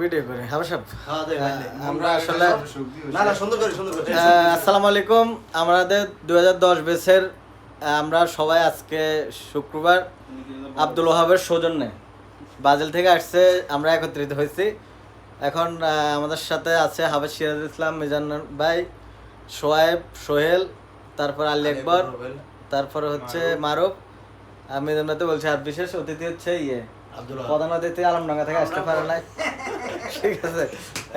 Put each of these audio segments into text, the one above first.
Video করে আমরা আসলে সুন্দর আসসালামু আলাইকুম। আমাদের 2010 ব্যাচের আমরা সবাই আজকে শুক্রবার আব্দুল ওহাবের সৌজন্যে বাজেল থেকে আসছে, আমরা একত্রিত হয়েছি। এখন আমাদের সাথে আছে হাফেজ সিরাজুল ইসলাম, মিজান ভাই, সোয়েব, সোহেল, তারপর আলী আকবর, তারপর হচ্ছে মারুফ। মিজান ভাই তো বলছে আর বিশেষ অতিথি হচ্ছে প্রধান অতিথি আলমডাঙ্গা থেকে আসতে পারে নাই। ঠিক আছে,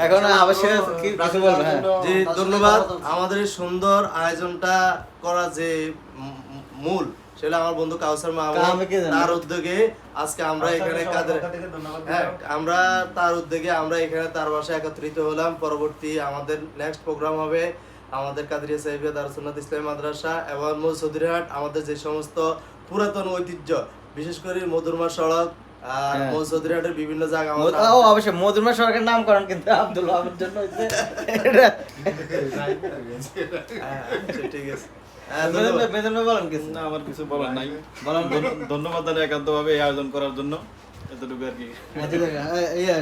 এখন হাফেজ সিরাজ কি কিছু বলবে? হ্যাঁ জি, ধন্যবাদ। আমাদের এই সুন্দর আয়োজনটা করা যে মূল সেটা আমার বন্ধু কাউসার মাহমুদ, তার উদ্যোগে আজকে আমরা এখানে আমরা তার উদ্যোগে আমরা এখানে তার বাসায় একত্রিত হলাম। পরবর্তী আমাদের নেক্সট প্রোগ্রাম হবে আমাদের কাদরিয়া সাহিবিয়া দারুস সুন্নাত ইসলামী মাদ্রাসা এবং মূল চৌধুরীহাট। আমাদের যে সমস্ত পুরাতন ঐতিহ্য, বিশেষ করে মধুরমা সড়ক আর মূল চৌধুরীহাটের বিভিন্ন জায়গা অবশ্যই মধুরমা সড়কের নামকরণ কিন্তু আব্দুল ওহাবের জন্য হয়েছে। ঠিক আছে, বলেন কিছু। না, আমার কিছু বলার নাই। ধন্যবাদ জানাই একান্তভাবে এই আয়োজন করার জন্য, এতটুকু আর কি।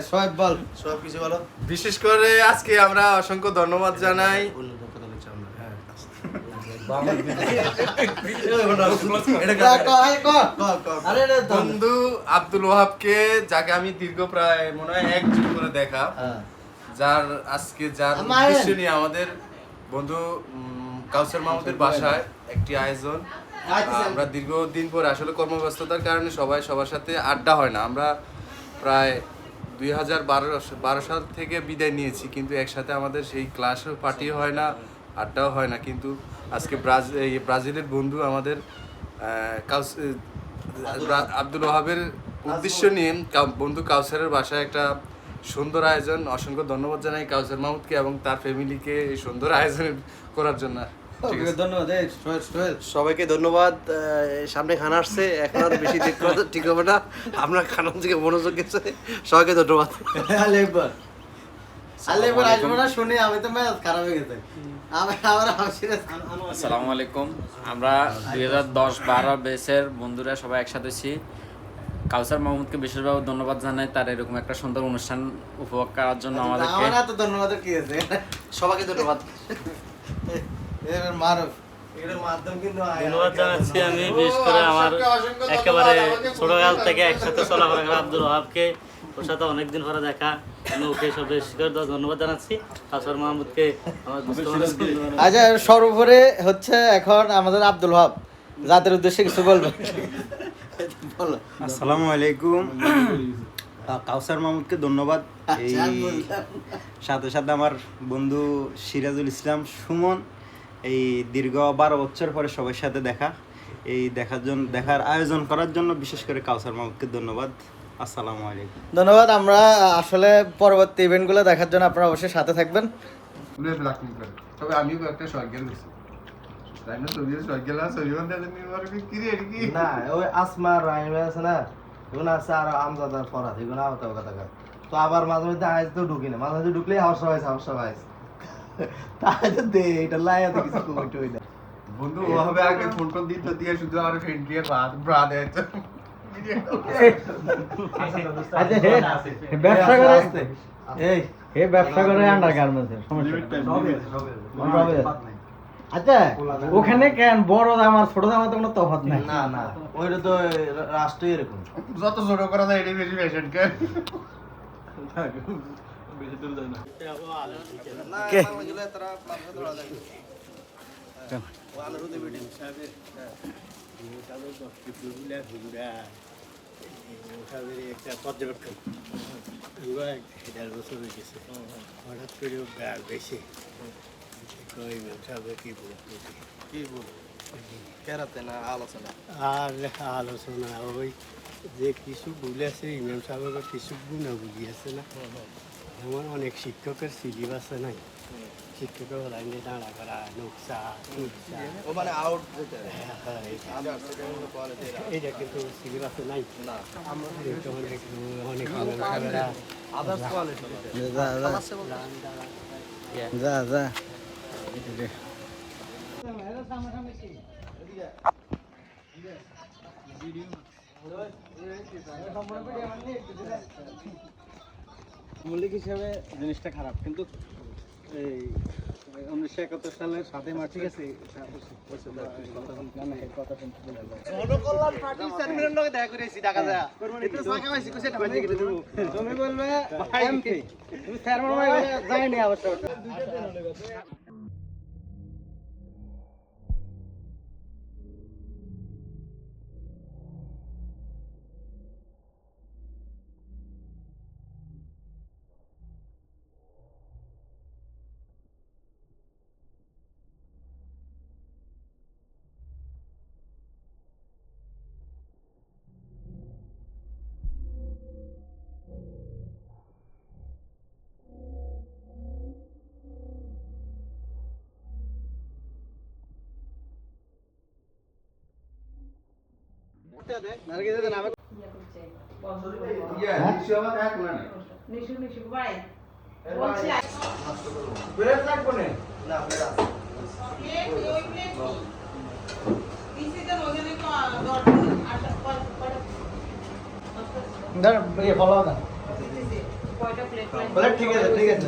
সোহেব বল, সব কিছু বলো। বিশেষ করে আজকে আমরা অসংখ্য ধন্যবাদ জানাই বন্ধু আব্দুল ওহাবকে, যাকে আমি দীর্ঘ প্রায় মনে হয় 1 যুগ করে দেখা, যার আজকে যার উদ্দেশ্য নিয়ে আমাদের বন্ধু কাউসার মাহমুদের বাসায় একটি আয়োজন। আমরা দীর্ঘদিন পর আসলে কর্মব্যস্ততার কারণে সবাই সবার সাথে আড্ডা হয় না। আমরা প্রায় 2012 সাল থেকে বিদায় নিয়েছি, কিন্তু একসাথে আমাদের সেই ক্লাসও পার্টি হয় না, আড্ডাও হয় না। কিন্তু আজকে ব্রাজিলের বন্ধু আমাদের আব্দুল ওহাবের উদ্দেশ্য নিয়ে বন্ধু কাউসারের বাসায় একটা সুন্দর আয়োজন। অসংখ্য ধন্যবাদ জানাই কাউসার মাহমুদকে এবং তার ফ্যামিলিকে এই সুন্দর আয়োজন করার জন্য। ধন্যবাদ সবাইকে ধন্যবাদ। সামনে খানা আসছে, এখন আর বেশি দেরি করা ঠিক হবে না, আমরা খানার দিকে মনোযোগ গেছে। সবাইকে ধন্যবাদ। আলেকবার আসবো না শুনে আমি তো ম্যাচ খারাপ হয়ে গেছে। আসসালামু আলাইকুম। আমরা 2010-12 ব্যাচের বন্ধুরা সবাই একসাথে আছি। কাউসার মাহমুদকে বিশেষভাবে ধন্যবাদ জানাই তার এরকম একটা সুন্দর অনুষ্ঠান উপভোগ করার জন্য আমাদেরকে। আমার এত ধন্যবাদ কি আছে, সবাইকে ধন্যবাদ। মারুফ ধন্যবাদ জানাচ্ছি আমি, বিশেষ করে আমার একেবারে ছোটকাল থেকে একসাথে চলাফেরা করা আব্দুল ওহাবকে, ওর সাথে অনেকদিন পরে দেখা, আমি ওকে সবে ধন্যবাদ জানাচ্ছি। কাউসার মাহমুদকে আমার আচ্ছা, সর্বোপরি হচ্ছে এখন আমাদের আব্দুল ওহাব জাতির উদ্দেশ্যে কিছু বলবে। বলো। আসসালামু আলাইকুম। কাউসার মাহমুদকে ধন্যবাদ। এই সাথে সাথে আমার বন্ধু সিরাজুল ইসলাম সুমন, এই দীর্ঘ 12 বছর পরে সবার সাথে দেখা, এই দেখার আয়োজন করার জন্য বিশেষ করে কাউসার মাহমুদকে ধন্যবাদ। আসসালামু আলাইকুম। ধন্যবাদ। আমরা আসলে পরবর্তী ইভেন্টগুলো দেখার জন্য আপনারা অবশ্যই সাথে থাকবেন। তবে আমিও একটা শখ গেল না, ওই আসমার রাইমে আছে না, এগুলো আছে আর আমজাদার ফরাদ, এগুলো আওতা কথা তো আবার মাঝে মধ্যে আইস তো ঢুকি না, মাঝে মধ্যে ঢুকলেই হাওসা পাইস তাই তো দে এটা লাইয়াতে কিছু কমিটি হই না। বন্ধু ও হবে আগে ফোন কল দিত, দিয়ে শুধু আর ফ্রেন্ড দিয়ে ব্রাদ আছে। আচ্ছা, ব্যবসা করে ব্যবসা করে আন্ডারগার্মেন্টসের সমস্যা। আচ্ছা, ওখানে কেন বড় দাম আর ছোট দাম তো কোনো তফাৎ নাই? না, ওইটা তো রাষ্ট্রই এরকম, যত ছোট করা যায় এটাই বেশি ফ্যাশন কেন। বেশি দূর যায় না। একটা পর্যবেক্ষণ 1.5 বছর হয়ে গেছে, হঠাৎ করে বেশি আলোচনা ওই যে কিছু বলেছে ইমাম সাহেব, কিছু গুণা বুঝি আছে না, যেমন অনেক শিক্ষকের সিলিপ আছে নাই, শিক্ষকের লাইনে দাঁড়া করা নকশা এইটা কিন্তু সিলিপ আছে নাই। অনেক যা মৌলিক হিসাবে জিনিসটা খারাপ, কিন্তু এই 1971 সালের 7 মার্চ, ঠিক আছে, তুমি বলবে এমপি, তুমি চেয়ারম্যান যায়নি অবশ্য। ঠিক আছে ঠিক আছে।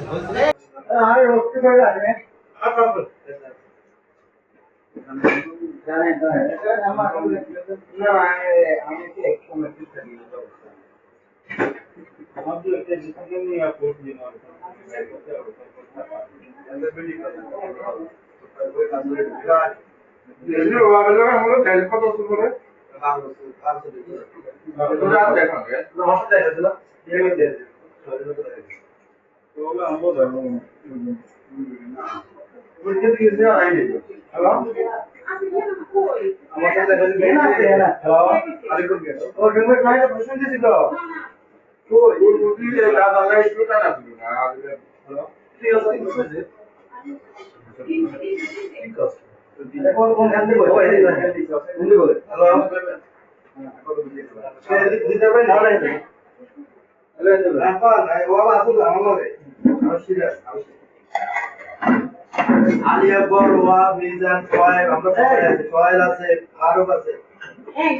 আলিয়া বড়ুয়া মিজান সোহেল, আমরা সবাই আছি, সোহেল আছে, ফারুক আছে।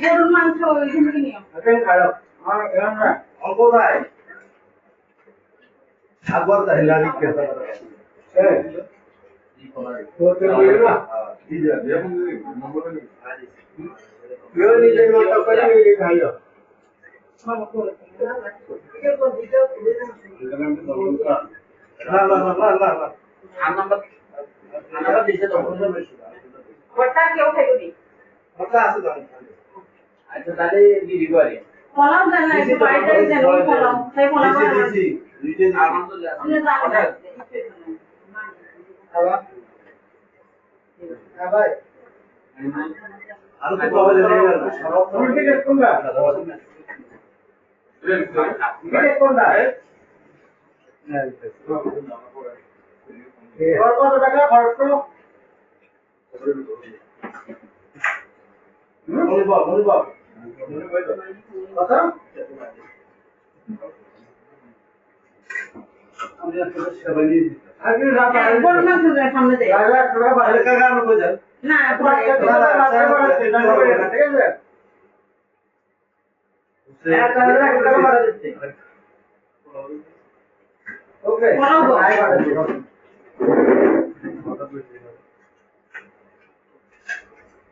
গরুর মাংস ওইখান থেকে নিও। কোথায় আকবর তাহিলা লিখে হ্যাঁ আচ্ছা তাহলে দিদি করে ফলাও দেন না একটু বাইরে দেন ওই ফলাও সেই ফলাও দিছি দুইটা আলহামদুলিল্লাহ হ্যাঁ ভাই আর তো বাবা জানেন না সব ঠিক আছে কোনটা কোনটা কত টাকা খরচ করো কথা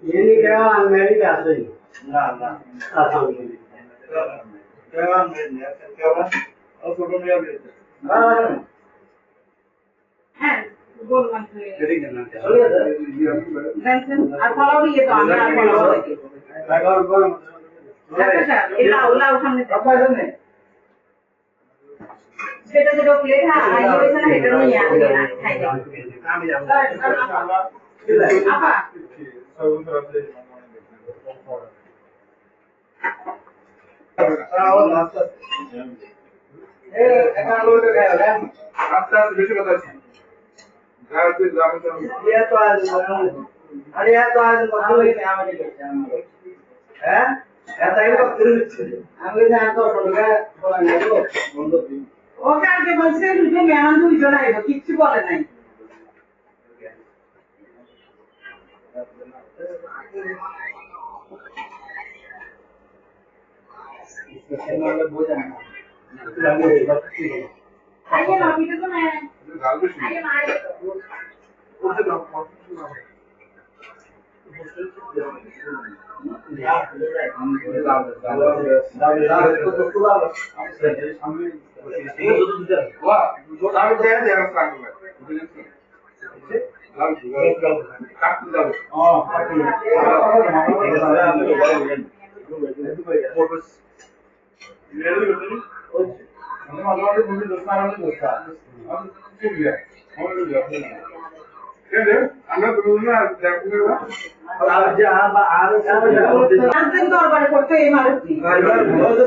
ini kayak Amerika sih. Nah, alhamdulillah. Kayak Amerika, kayak apa dunia itu. गोल मंचूरी करेंगे ना क्या टेंशन আর ফলাও দিয়ে তো আমি আর ফলাও দিই লাগাও গরম আচ্ছা এলাও লাও সামনে আপা সামনে সেটা যে প্লেট হ্যাঁ আই হইছে না এটা নিয়ে আসি না খাই দাও আমি যাব আপা আও লাস্ট এ একা লোকে খায় না আস্তে আস্তে বেশি কথা আছে ये तो आज अरे यार तो आज मतलब ही नहीं आने के हैं ऐसा ही तो फिर हम भी जान तो छोड़गा बोला नहीं तो बंद ओ काल के बलसे रुपए मेहमान दुई জন আইবো কিচ্ছু বলে নাই इसके मामले बोझ है ना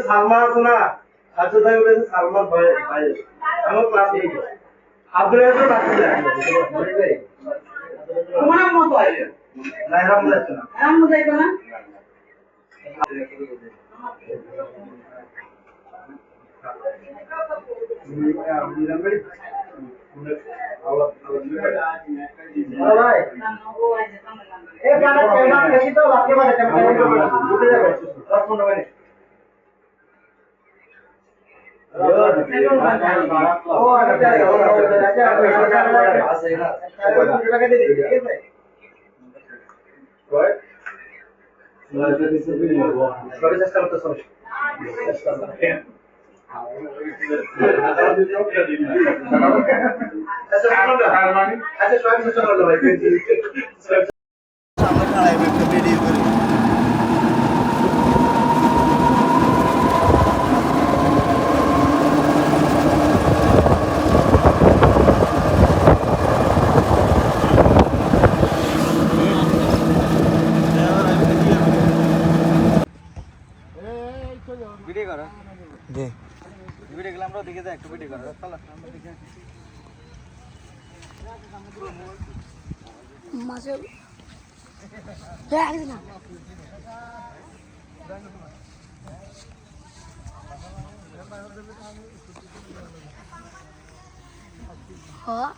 সালমান আছে না আচ্ছা তাই বলেছে সালমান ভাই ভাই আমার ক্লাস 8 আব্দুল রাজ্জাক বাকি তোমার মত আছে না রাম যাচ্ছে না রাম যাইতো না ভাই এ পাটা কেমন দেখি তো বাকি মানে কেমন উঠে যাবে 10-15 মিনিট ভিডিও করো ভিডিও গুলো আমরা দেখে যাই একটু ভিডিও করো চলো আমরা দেখে মাঝে দেখ না হ্যাঁ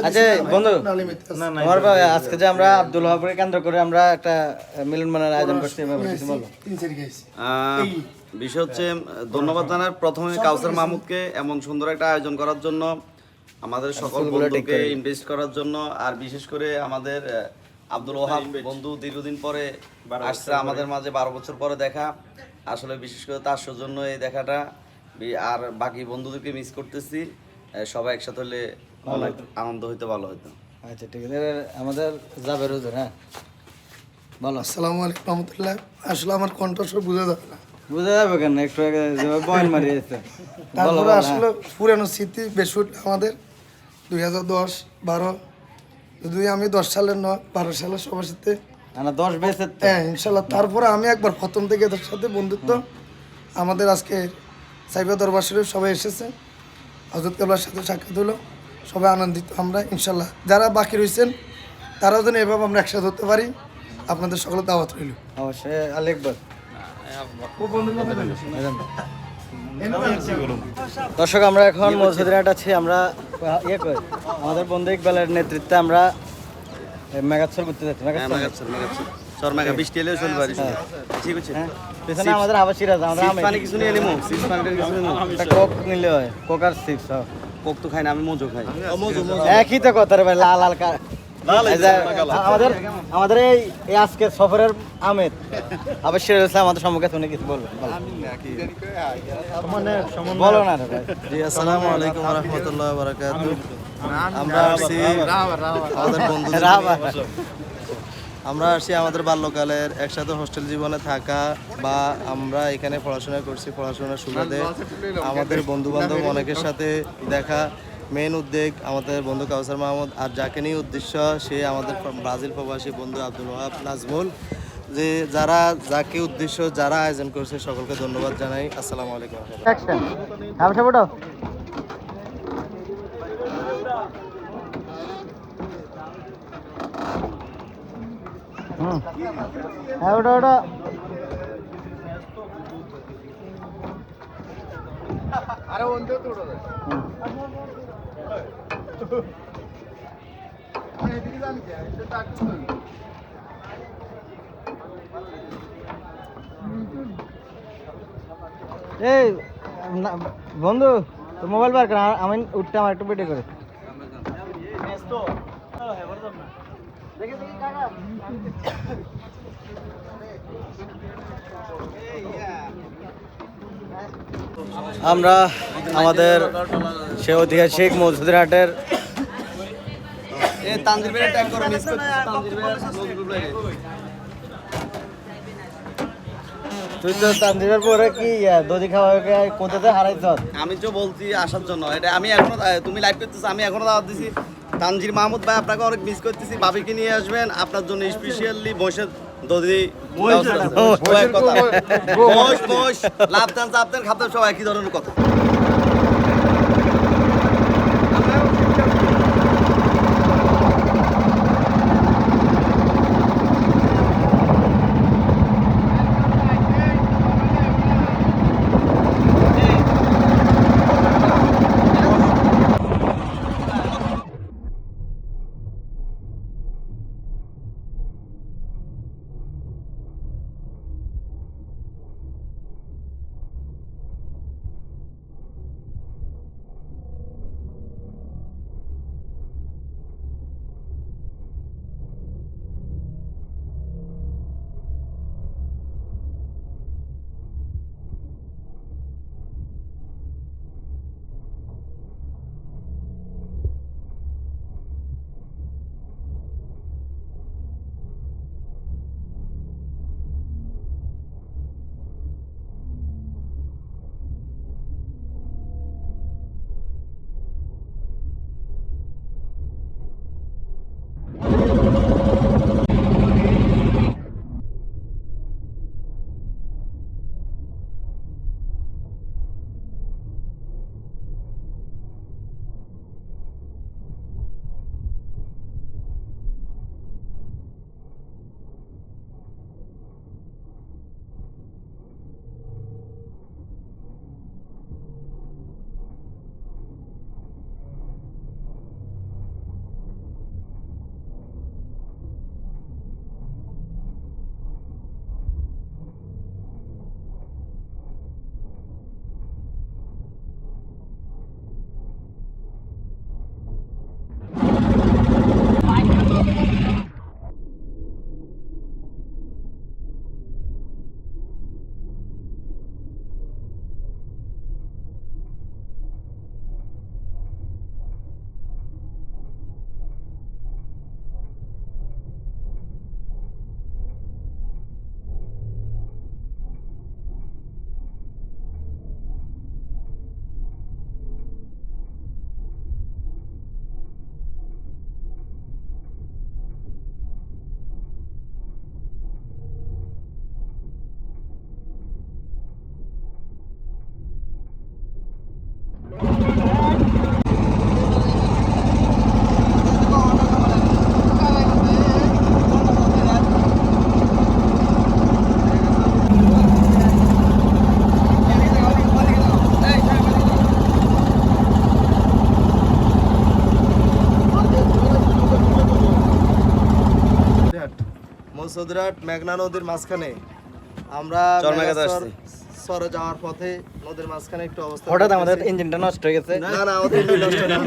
আচ্ছা বন্ধু তোমার আজকে যে আমরা আব্দুল ওয়াহাবকে কেন্দ্র করে আমরা একটা মিলন মেলার আয়োজন করছি এভাবে কিছু বলো। বিষয় হচ্ছে ধন্যবাদ জানার প্রথমে কাউসার মাহমুদকে এমন সুন্দর একটা আয়োজন করার জন্য, আমাদের সকল বন্ধুকে ইনভেস্ট করার জন্য, আর বিশেষ করে আমাদের আব্দুল ওয়াহাব বন্ধু দীর্ঘদিন পরে আসছে আমাদের মাঝে, 12 বছর পরে দেখা। আসলে বিশেষ করে তার সৌজন্য এই দেখাটা, আর বাকি বন্ধুদেরকে মিস করতেছি। সবাই একসাথে হলে অনেক আনন্দ হইতো, ভালো হইতো। আচ্ছা ঠিক আছে, আমাদের যাবে হুজুর। হ্যাঁ বলো। আসসালামু আলাইকুম রহমতুল্লাহ। আসলে আমার কণ্ঠস্বর বোঝা যাবে না, বুঝা যাবে কেন, একটু আগে বয়ান মারিয়েছে। তারপরে আসলে পুরানো স্মৃতি বেশি উঠলো আমাদের 2010-12, যদি আমি 10 সালের 12 সালের সবার সাথে 10 বেসের হ্যাঁ ইনশাল্লাহ। তারপরে আমি একবার প্রথম থেকে এদের সাথে বন্ধুত্ব। আমাদের আজকে সাইবা দরবার শরীফ সবাই এসেছে, হযরত কেবলার সাথে সাক্ষাৎ হলো, সবাই আনন্দিত আমরা ইনশাল্লাহ। যারা বাকি রয়েছেন তারাও যেন এভাবে আমরা একসাথে হতে পারি, আপনাদের সকলের দাওয়াত রইল। অবশ্যই আলেকবার। দর্শক আমরা এখন মসজিদের আছি, আমরা ইয়ে করি আমাদের বন্ধু ইকবালের নেতৃত্বে আমরা মেগাচ্ছর করতে যাচ্ছি। বৃষ্টি এলেও চলবে আর কি। ঠিক আছে, পেছনে আমাদের হাবা সিরাজ, আমরা পানি কিছু নিয়ে নিমু, সিপস পানিটা কিছু নিমু। কোক নিলে হয়, কোক আর চিপস। কোক তো খাই না, আমি মজু খাই। একই তো কথা রে ভাই, লাল লাল আমাদের এই আজকে সফরের আমেদ আবার সিরাজ আমাদের সম্মুখে তুমি কিছু বলবে বলো না রে ভাই। জি আসসালামু আলাইকুম ওয়া রাহমাতুল্লাহি ওয়া বারাকাতুহু। আমরা আসছি আমাদের বন্ধুদের নিয়ে। আমরা আসছি আমাদের বাল্যকালের একসাথে হোস্টেল জীবনে থাকা, বা আমরা এখানে পড়াশোনা করছি, পড়াশোনার সুবাদে আমাদের বন্ধু বান্ধব অনেকের সাথে দেখা। মেন উদ্যোগ আমাদের বন্ধু কাউসার মাহমুদ, আর যাকে নিয়ে উদ্দেশ্য সে আমাদের ব্রাজিল প্রবাসী বন্ধু আব্দুল ওয়াহাব নাজমুল। যে যারা যাকে উদ্দেশ্য যারা আয়োজন করছে সকলকে ধন্যবাদ জানাই। আসসালামু আলাইকুম। হ্যাঁ ওটা ওটা আরে বন্ধু তো ওটা এই বন্ধু তো মোবাইল বার কর আমি উঠতে আমার একটু পেটে করে আমরা আমাদের সে ঐতিহাসিক মসজিদের হাটের তুই তো তানজিমের পরে কি দধি খাওয়া কোথাতে হারাইছ? আমি তো বলছি আসার জন্য, এটা আমি এখনো, তুমি লাইভ করতেছো, আমি এখনো দাওয়াত দিছি। তানজির মাহমুদ ভাই আপনাকে অনেক মিস করতেছি, ভাবিকে নিয়ে আসবেন, আপনার জন্য স্পেশালি বসে দধি লাভদান চাপতেন খাপতেন সব একই ধরনের কথা। মৌসুদরাট মেঘনা নদীর মাঝখানে আমরা সরে যাওয়ার পথে নদীর মাঝখানে একটু অবস্থা, হঠাৎ আমাদের ইঞ্জিনটা নষ্ট হয়ে গেছে। না না আমাদের ইঞ্জিন নষ্ট হয়নি।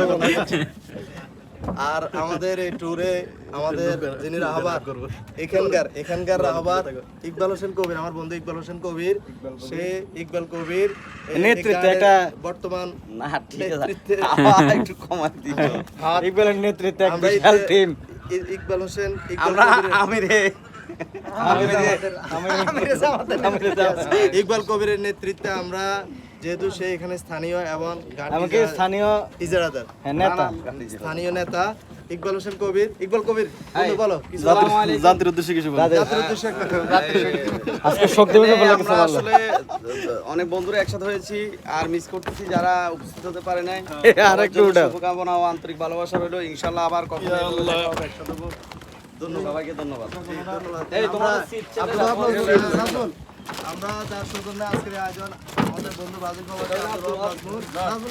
আর আমাদের এই ট্যুরে আমাদের যিনি রাহবার এখানকার রাহবার ইকবাল হোসেন কবির, আমার বন্ধু ইকবাল হোসেন কবির, সে ইকবাল কবির নেতৃত্বে একটা বর্তমান না ঠিক আছে একটু কমাই দিও। ইকবালের নেতৃত্বে একটা বিশাল টিম। ইকবাল হোসেন ইকবাল কবিরের নেতৃত্বে আমরা, যেহেতু সে এখানে স্থানীয় এবং স্থানীয় ইজারাদার স্থানীয় নেতা ইকবাল হোসেন কবির, ইকবাল কবির বলো জাতির উদ্দেশ্যে কিছু বলো। আজকে শক্তি বলে বলা কিছু বলো। আসলে অনেক বন্ধুরা একসাথে হয়েছি আর মিস করতেছি যারা উপস্থিত হতে পারে নাই। আর একটু উঠাও। শুভকামনা ও আন্তরিক ভালোবাসা রইলো, ইনশাআল্লাহ আবার কখনো একসাথে হবো। সবাইকে ধন্যবাদ। এই তোমরা আমরা যার সৌজন্যে আজকের এই আয়োজন আমাদের বন্ধু বাজিল বাবা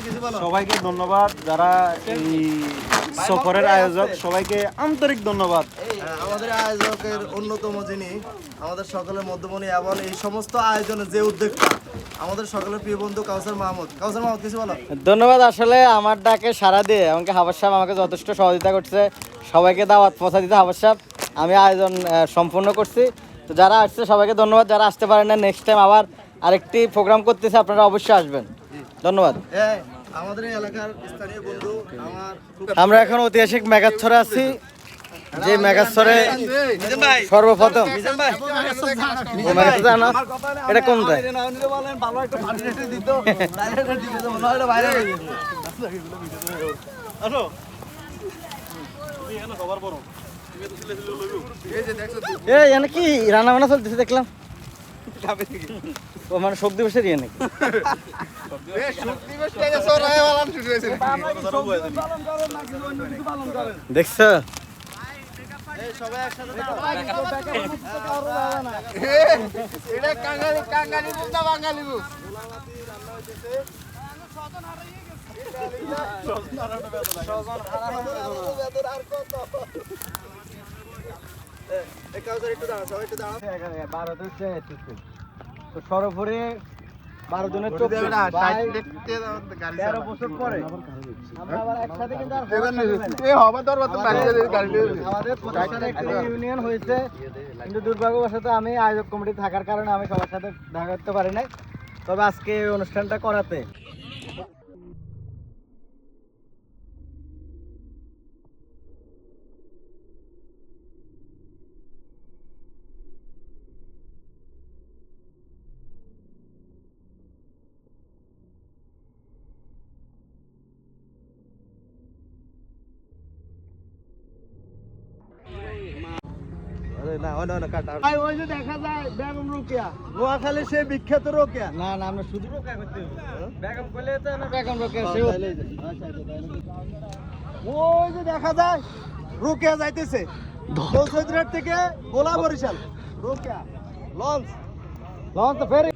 কিছু বলো। সবাইকে ধন্যবাদ, যারা এই সফরের আয়োজক সবাইকে আন্তরিক ধন্যবাদ। আমাদের আয়োজকের অন্যতম যিনি আমাদের সকলের মধ্যমণি এবং এই সমস্ত আয়োজনের যে উদ্যোক্তা আমাদের সকলের প্রিয় বন্ধু কাউসার মাহমুদ কিছু বলো। ধন্যবাদ। আসলে আমার ডাকে সাড়া দিয়ে এমনকি হাবাস সাহেব আমাকে যথেষ্ট সহযোগিতা করছে, সবাইকে দাওয়াত পৌঁছা দিতে হাবাস সাহেব আমি আয়োজন সম্পূর্ণ করছি। তো যারা আসছে সবাইকে ধন্যবাদ, যারা আসতে পারেন না নেক্সট টাইম আবার আরেকটি প্রোগ্রাম করতেছে, আপনারা অবশ্যই আসবেন। ধন্যবাদ। আমাদের এই এলাকার স্থানীয় বন্ধু আমরা এখন ঐতিহাসিক মেঘাচ্ছরে আছি, যে মেঘাচ্ছরে সর্বপ্রথম ও মেঘাচ্ছর জানো? এটা কোন যায়? এই এখানে কি রান্না বান্না চলতেছে দেখলাম, ও মানে শোক দিবসের ইয়ে নাকি? দেখছো সর্বোপরি 12 জনের 13 বছর পরে আমরা আবার একসাথে কিন্তু আর আমাদের প্রতিষ্ঠানে একটা ইউনিয়ন হয়েছে, কিন্তু দুর্ভাগ্যবশত আমি আয়োজক কমিটি থাকার কারণে আমি সবার সাথে দেখা করতে পারি নাই। তবে আজকে এই অনুষ্ঠানটা করাতে দেখা যায় বেগম রোকেয়া, নোয়াখালী সে বিখ্যাত রোকেয়া। না না, আমরা শুধু রোকেয়া করতে হবে, বেগম কইলে তো আমরা বেগম রোকেয়া সেও। ওই যে দেখা যায় রোকেয়া যাইতেছে দৌলতদিনার থেকে গোলা বরিশাল রোকেয়া লঞ্চ লঞ্চ তো ফেরি।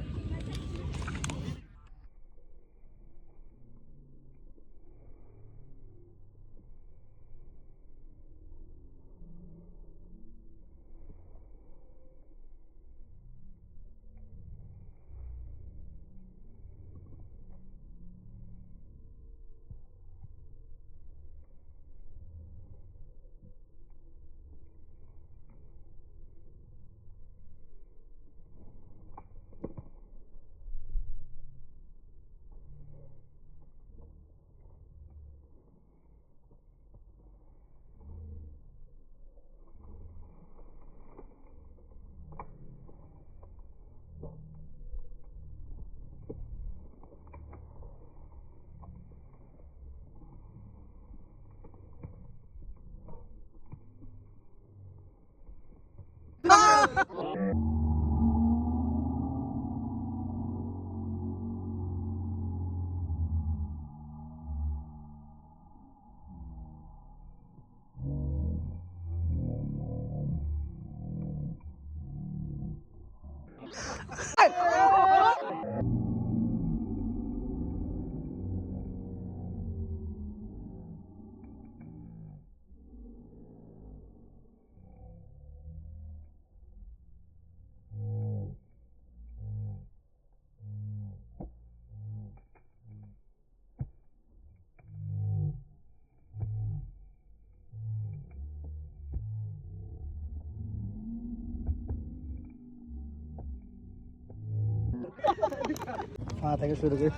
থেকে শুরু করে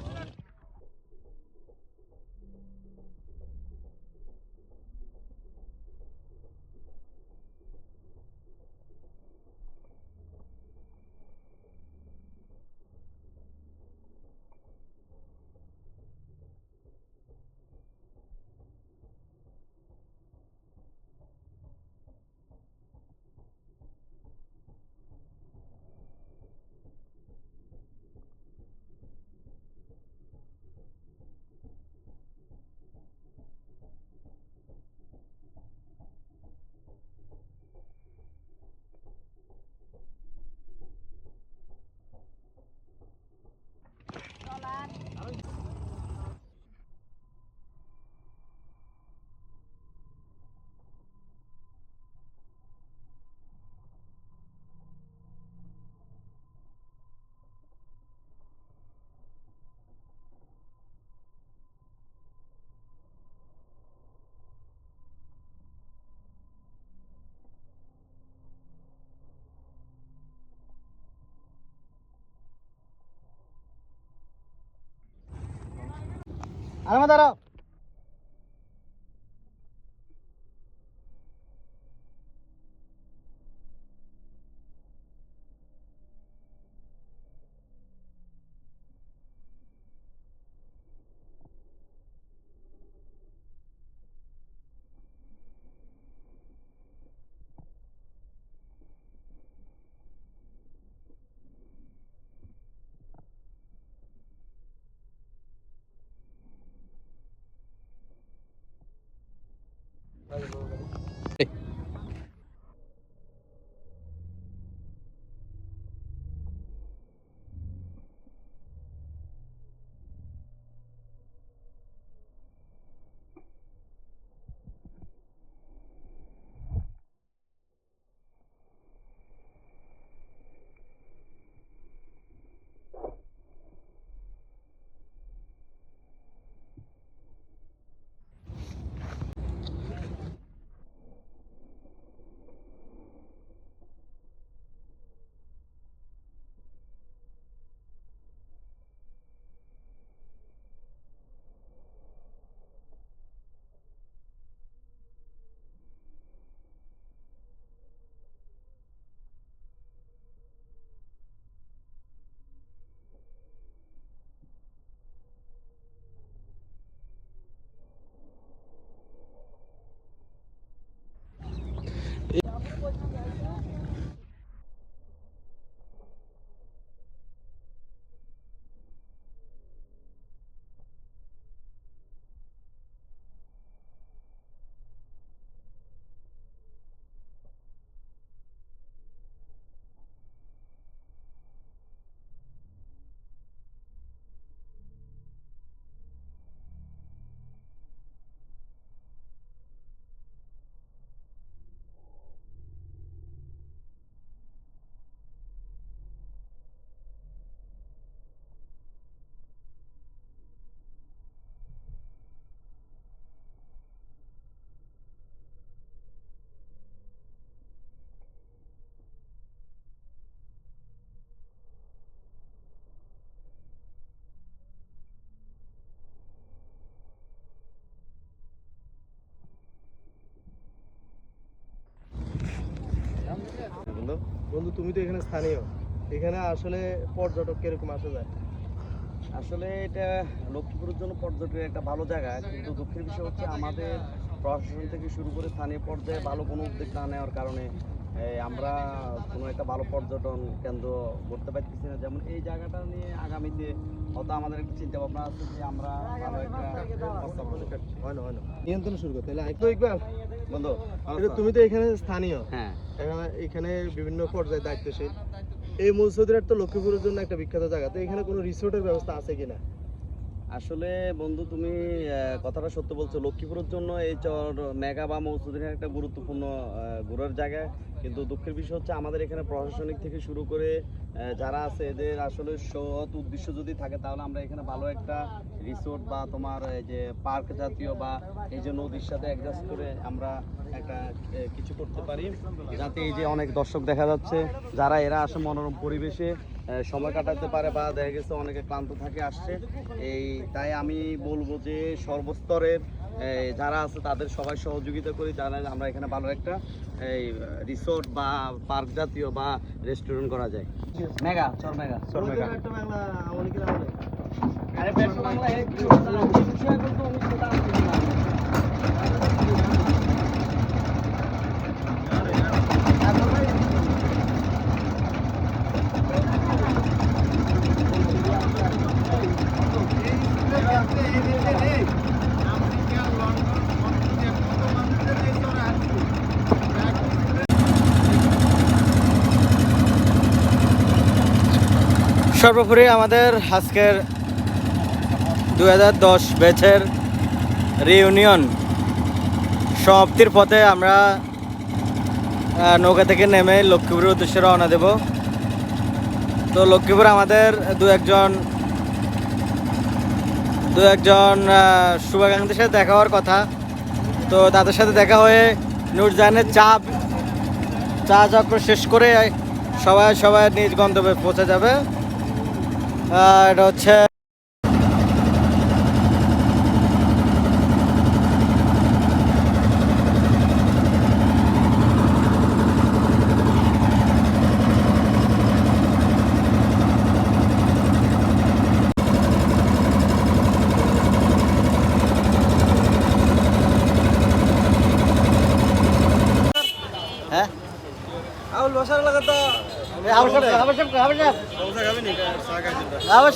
আরামে দাঁড়াও। বন্ধু তুমি তো এখানে স্থানীয়, এখানে আসলে পর্যটক কিরকম আসা যায়? আসলে এটা লক্ষ্মীপুরের জন্য পর্যটনের একটা ভালো জায়গা, কিন্তু দুঃখের বিষয় হচ্ছে আমাদের প্রশাসন থেকে শুরু করে স্থানীয় পর্যায়ে ভালো কোনো উদ্যোগ না নেওয়ার কারণে আমরা কোনো একটা ভালো পর্যটন কেন্দ্র করতে পারতেছি না। যেমন এই জায়গাটা নিয়ে আগামীতে হয়তো আমাদের একটা চিন্তা ভাবনা আছে যে আমরা ভালো একটা নিয়ন্ত্রণ শুরু করতে হলে একটু ইকবাল বন্ধু তুমি তো এখানে স্থানীয়, হ্যাঁ এখানে বিভিন্ন পর্যায়ে দায়িত্বশীল। এই মূলসুদিরাট তো লক্ষ্মীপুরের জন্য একটা বিখ্যাত জায়গা, তো এখানে কোনো রিসোর্টের ব্যবস্থা আছে কিনা? আসলে বন্ধু তুমি কথাটা সত্য বলছো, লক্ষ্মীপুরের জন্য এই চর মেঘা বা মৌসুদিনের একটা গুরুত্বপূর্ণ ঘোরার জায়গা, কিন্তু দুঃখের বিষয় হচ্ছে আমাদের এখানে প্রশাসনিক থেকে শুরু করে যারা আছে এদের আসলে সৎ উদ্দেশ্য যদি থাকে তাহলে আমরা এখানে ভালো একটা রিসোর্ট বা তোমার এই যে পার্ক জাতীয় বা এই যে নদীর সাথে অ্যাডজাস্ট করে আমরা একটা কিছু করতে পারি, যাতে এই যে অনেক দর্শক দেখা যাচ্ছে যারা এরা আসে মনোরম পরিবেশে সময় কাটাতে পারে বা দেখা গেছে অনেকে ক্লান্ত থাকে আসছে। তাই আমি বলবো যে সর্বস্তরের যারা আছে তাদের সবাই সহযোগিতা করি, যারা আমরা এখানে ভালো একটা এই রিসোর্ট বা পার্ক জাতীয় বা রেস্টুরেন্ট করা যায়। মেগা চর মেগা চর মেগা আরে পেট্রো বাংলা এই বিষয় বলতো আমি সেটা সর্বোপরি আমাদের আজকের 2010 ব্যাচের রিউনিয়ন সমাপ্তির পথে আমরা নৌকা থেকে নেমে লক্ষ্মীপুরের উদ্দেশ্যে রওনা দেব। তো লক্ষ্মীপুর আমাদের দু একজন শুভাকাঙ্ক্ষীর সাথে দেখা হওয়ার কথা, তো তাদের সাথে দেখা হয়ে নূরজাহানের চা চক্র শেষ করে সবাই নিজ গন্তব্যে পৌঁছে যাবে। এটা হচ্ছে হ্যাঁ আউল বসার লাগে তো আবশ্যক